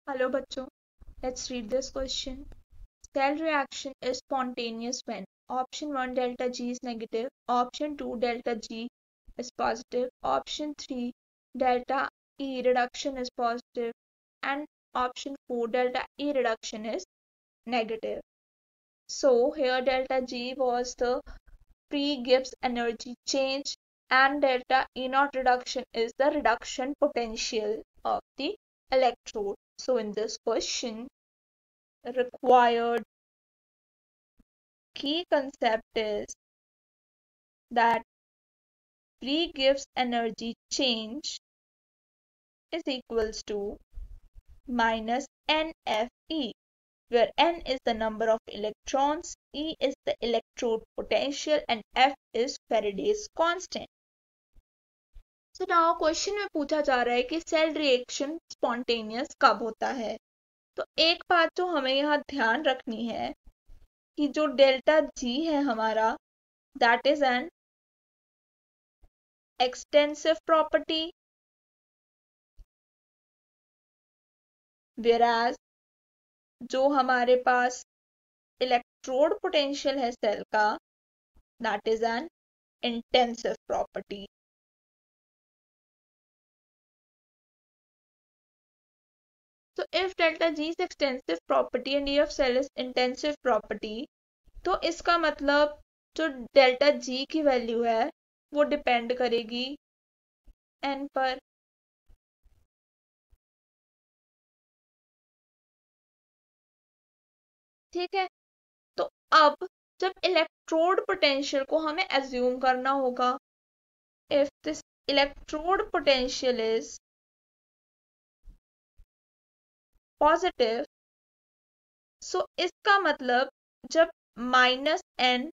Hello बच्चों, let's read this question. Cell reaction is spontaneous when option 1 delta G is negative, option 2 delta G is positive, option 3 delta E reduction is positive, and option 4 delta E reduction is negative. So here delta G was the pre-Gibbs energy change and delta E naught reduction is the reduction potential of the electrode. So in this question, required key concept is that pre-Gibbs energy change is equals to minus NFE, where N is the number of electrons, E is the electrode potential and F is Faraday's constant. So now question में पूछा जा रहा है कि cell reaction spontaneous कब होता है। तो एक बात जो हमें यहाँ ध्यान रखनी है कि जो डेल्टा जी है हमारा, that is an extensive property, whereas जो हमारे पास इलेक्ट्रोड पोटेंशियल है सेल का, that is an intensive property. So if delta G is extensive property and E of cell is intensive property, तो इसका मतलब जो डेल्टा G की वैल्यू है वो डिपेंड करेगी N पर। ठीक है, तो अब जब इलेक्ट्रोड पोटेंशियल को हमें एज्यूम करना होगा, if this electrode potential is positive, so इसका मतलब जब माइनस एन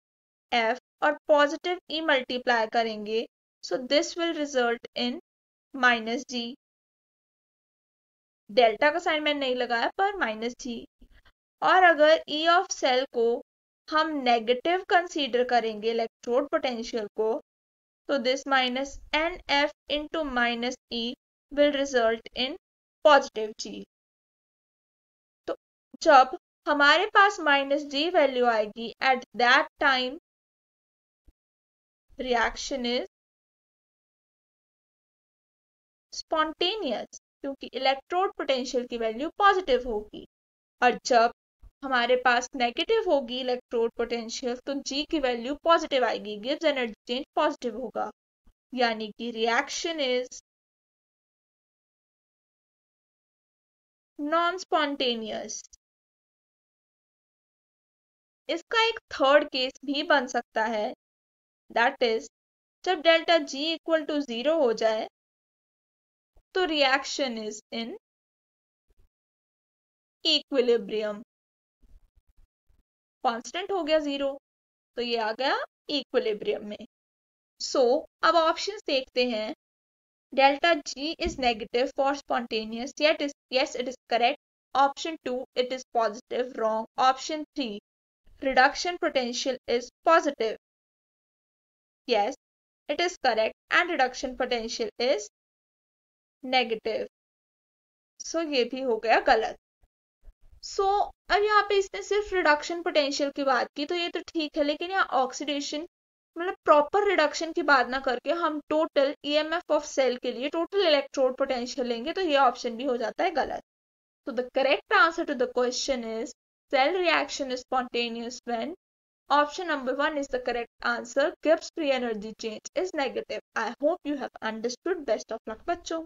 एफ और पॉजिटिव ई मल्टीप्लाई करेंगे, so this will result in minus G. Delta का साइन मैंने नहीं लगाया पर माइनस जी। और अगर ई ऑफ सेल को हम नेगेटिव कंसीडर करेंगे इलेक्ट्रोड पोटेंशियल को, तो this minus n F into minus E will result in positive G. तो जब हमारे पास माइनस जी वैल्यू आएगी, at that time reaction is spontaneous, क्योंकि इलेक्ट्रोड पोटेंशियल की वैल्यू पॉजिटिव होगी। और जब हमारे पास नेगेटिव होगी इलेक्ट्रोड पोटेंशियल, तो जी की वैल्यू पॉजिटिव आएगी, गिब्स एनर्जी चेंज पॉजिटिव होगा, यानी कि रिएक्शन इज नॉन स्पॉन्टेनियस। इसका एक थर्ड केस भी बन सकता है, दैट इज जब डेल्टा जी इक्वल टू 0 हो जाए तो reaction is in equilibrium. Constant हो गया 0, तो ये आ गया इक्विलिब्रियम में। सो अब ऑप्शंस देखते हैं। Delta G is negative for spontaneous, yes it is correct. Option 2 it is positive, wrong. Option 3 reduction potential is positive, yes it is correct, and reduction potential is negative. So ये भी हो गया गलत। सो अब यहाँ पे इसने सिर्फ रिडक्शन पोटेंशियल की बात की, तो ये तो ठीक है, लेकिन यहाँ ऑक्सीडेशन मतलब प्रॉपर रिडक्शन की बात ना करके हम टोटल ईएमएफ ऑफ सेल के लिए टोटल इलेक्ट्रोड पोटेंशियल लेंगे, तो ये ऑप्शन भी हो जाता है गलत। So the correct answer to the question is cell reaction is spontaneous when option number 1 is the correct answer. Gibbs free energy change is negative. I hope you have understood. Best of luck बच्चों।